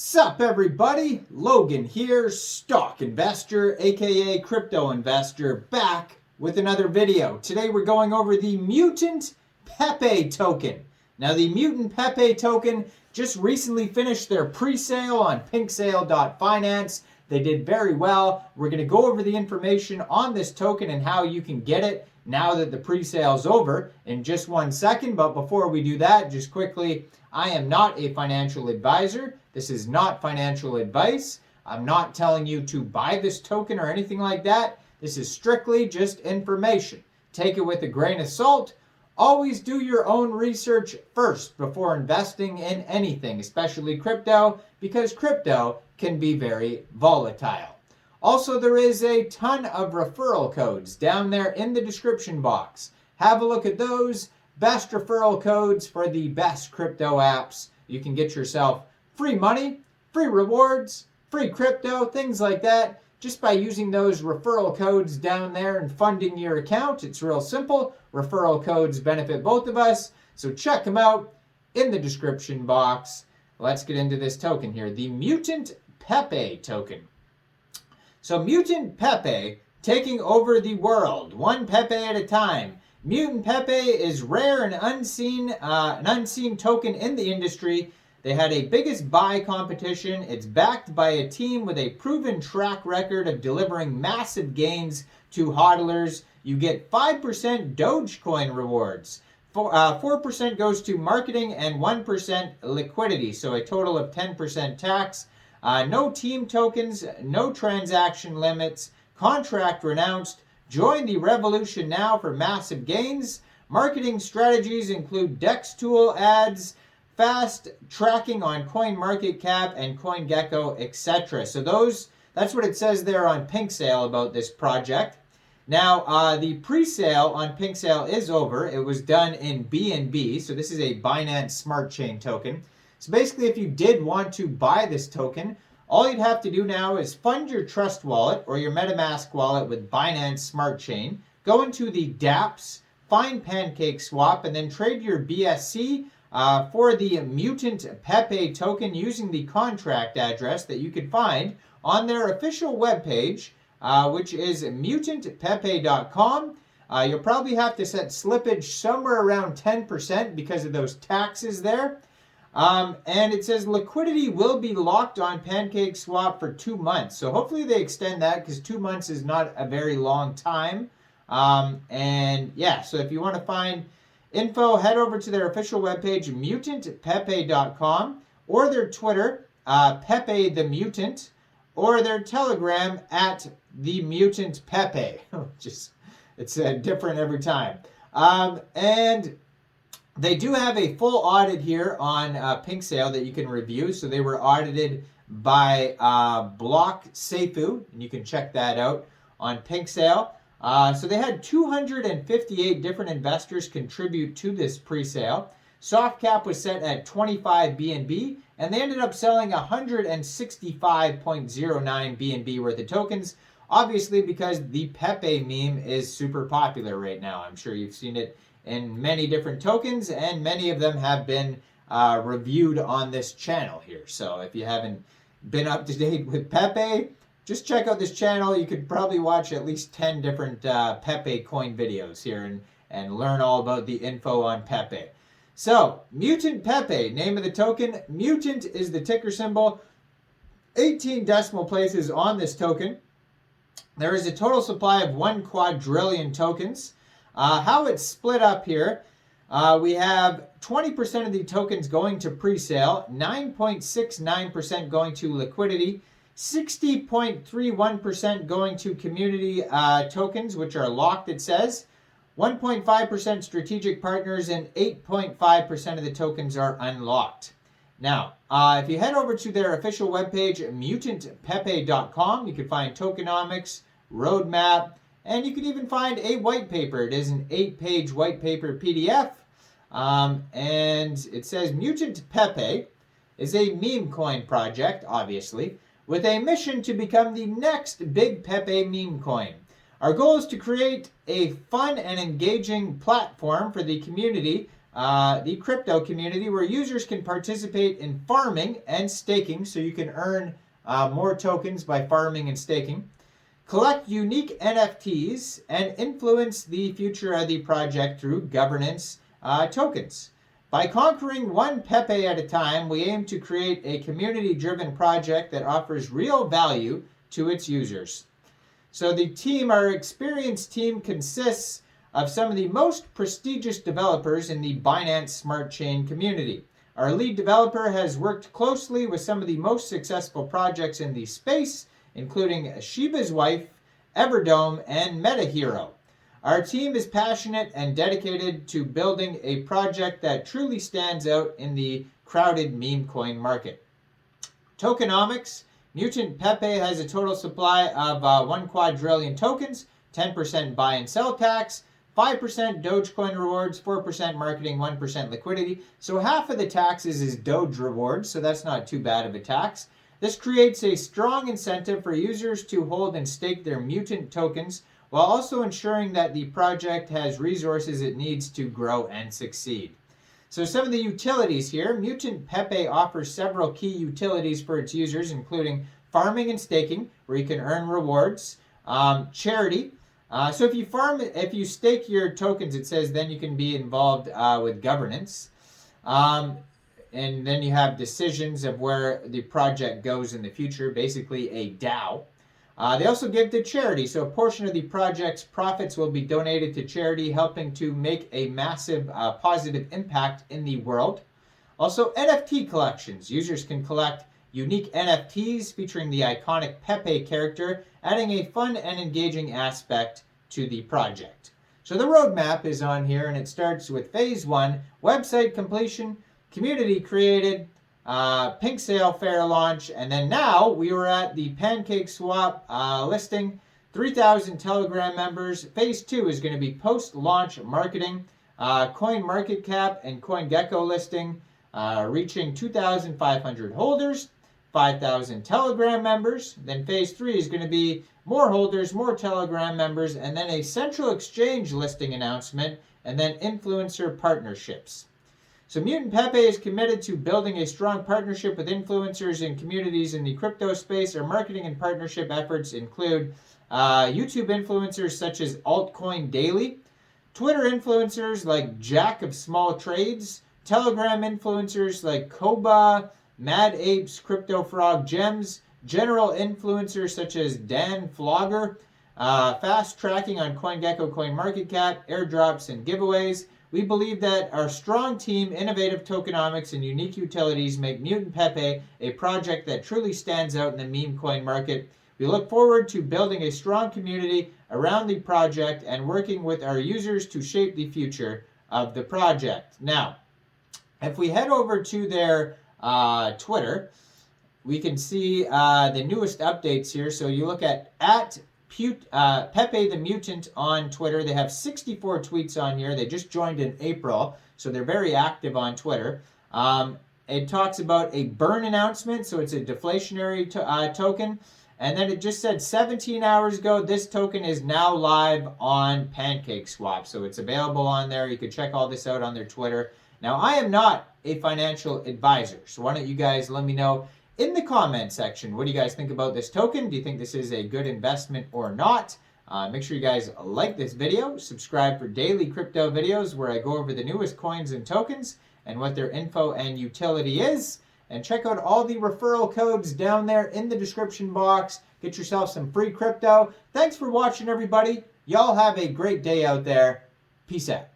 Sup everybody, Logan here, stock investor aka crypto investor, back with another video. Today we're going over the Mutantpepe token. Now the Mutantpepe token just recently finished their pre-sale on pinksale.finance. They did very well. We're going to go over the information on this token and how you can get it now that the pre-sale's over in just 1 second. But before we do that, just quickly, I am not a financial advisor. This is not financial advice. I'm not telling you to buy this token or anything like that. This is strictly just information. Take it with a grain of salt. Always do your own research first before investing in anything, especially crypto, because crypto can be very volatile. Also, there is a ton of referral codes down there in the description box. Have a look at those. Best referral codes for the best crypto apps. You can get yourself free money, free rewards, free crypto, things like that, just by using those referral codes down there and funding your account. It's real simple. Referral codes benefit both of us, so check them out in the description box. Let's get into this token here, the Mutantpepe token. So Mutantpepe taking over the world, one Pepe at a time. Mutantpepe is rare and an unseen token in the industry. They had a biggest buy competition. It's backed by a team with a proven track record of delivering massive gains to hodlers. You get 5% Dogecoin rewards. 4% goes to marketing and 1% liquidity, so a total of 10% tax. No team tokens, no transaction limits, contract renounced. Join the revolution now for massive gains. Marketing strategies include DEX tool ads, fast tracking on CoinMarketCap and CoinGecko, etc. So that's what it says there on PinkSale about this project. Now, the pre-sale on PinkSale is over. It was done in BNB, so this is a Binance Smart Chain token. So basically, if you did want to buy this token, all you'd have to do now is fund your Trust wallet or your MetaMask wallet with Binance Smart Chain, go into the dApps, find PancakeSwap, and then trade your BSC for the Mutantpepe token using the contract address that you could find on their official webpage, which is mutantpepe.com. You'll probably have to set slippage somewhere around 10% because of those taxes there. And it says liquidity will be locked on PancakeSwap for 2 months. So hopefully they extend that because 2 months is not a very long time. And yeah, so if you want to find info, head over to their official webpage, mutantpepe.com, or their Twitter, Pepe the Mutant, or their Telegram at the Mutantpepe. It's different every time. And they do have a full audit here on PinkSale that you can review. So they were audited by Block Seifu, and you can check that out on PinkSale. So they had 258 different investors contribute to this pre-sale. Soft cap was set at 25 BNB, and they ended up selling 165.09 BNB worth of tokens. Obviously, because the Pepe meme is super popular right now. I'm sure you've seen it in many different tokens, and many of them have been reviewed on this channel here. So if you haven't been up to date with Pepe, just check out this channel. You could probably watch at least 10 different Pepe coin videos here and learn all about the info on Pepe. So, Mutantpepe, name of the token. Mutant is the ticker symbol. 18 decimal places on this token. There is a total supply of 1 quadrillion tokens. How it's split up here, we have 20% of the tokens going to pre-sale, 9.69% going to liquidity, 60.31% going to community tokens, which are locked, it says. 1.5% strategic partners, and 8.5% of the tokens are unlocked. Now, if you head over to their official webpage, mutantpepe.com, you can find tokenomics, roadmap, and you can even find a white paper. It is an 8-page white paper PDF. And it says Mutantpepe is a meme coin project, obviously, with a mission to become the next big Pepe meme coin. Our goal is to create a fun and engaging platform for the community the crypto community where users can participate in farming and staking, so you can earn more tokens by farming and staking, collect unique NFTs, and influence the future of the project through governance tokens. By conquering one Pepe at a time, we aim to create a community-driven project that offers real value to its users. So the team, our experienced team, consists of some of the most prestigious developers in the Binance Smart Chain community. Our lead developer has worked closely with some of the most successful projects in the space, including Shiba's Wife, Everdome, and MetaHero. Our team is passionate and dedicated to building a project that truly stands out in the crowded meme coin market. Tokenomics. Mutantpepe has a total supply of 1 quadrillion tokens, 10% buy and sell tax, 5% Dogecoin rewards, 4% marketing, 1% liquidity. So half of the taxes is Doge rewards, so that's not too bad of a tax. This creates a strong incentive for users to hold and stake their Mutant tokens, while also ensuring that the project has resources it needs to grow and succeed. So some of the utilities here, Mutantpepe offers several key utilities for its users, including farming and staking, where you can earn rewards, charity. So if you stake your tokens, it says then you can be involved with governance. And then you have decisions of where the project goes in the future, basically a DAO. They also give to charity, so a portion of the project's profits will be donated to charity, helping to make a massive positive impact in the world. Also, NFT collections. Users can collect unique NFTs featuring the iconic Pepe character, adding a fun and engaging aspect to the project. So the roadmap is on here, and it starts with Phase 1, website completion, community created, pink sale fair launch, and then now we were at the Pancake Swap listing, 3,000 Telegram members. Phase 2 is going to be post-launch marketing, coin market cap and CoinGecko listing, reaching 2,500 holders, 5,000 Telegram members. Then Phase 3 is going to be more holders, more Telegram members, and then a central exchange listing announcement, and then influencer partnerships. So Mutantpepe is committed to building a strong partnership with influencers and communities in the crypto space. Our marketing and partnership efforts include YouTube influencers such as Altcoin Daily, Twitter influencers like Jack of Small Trades, Telegram influencers like Koba, Mad Apes, Crypto Frog Gems, general influencers such as Dan Flogger, fast tracking on CoinGecko, CoinMarketCap, airdrops, and giveaways. We believe that our strong team, innovative tokenomics, and unique utilities make Mutantpepe a project that truly stands out in the meme coin market. We look forward to building a strong community around the project and working with our users to shape the future of the project. Now, if we head over to their Twitter, we can see the newest updates here. So you look at Pepe the Mutant on Twitter. They have 64 tweets on here. They just joined in April, so they're very active on Twitter. It talks about a burn announcement, so it's a deflationary token. And then it just said 17 hours ago, this token is now live on Pancake Swap. So it's available on there. You can check all this out on their Twitter. Now, I am not a financial advisor, so why don't you guys let me know in the comment section, what do you guys think about this token? Do you think this is a good investment or not? Make sure you guys like this video, subscribe for daily crypto videos where I go over the newest coins and tokens and what their info and utility is. And check out all the referral codes down there in the description box. Get yourself some free crypto. Thanks for watching, everybody. Y'all have a great day out there. Peace out.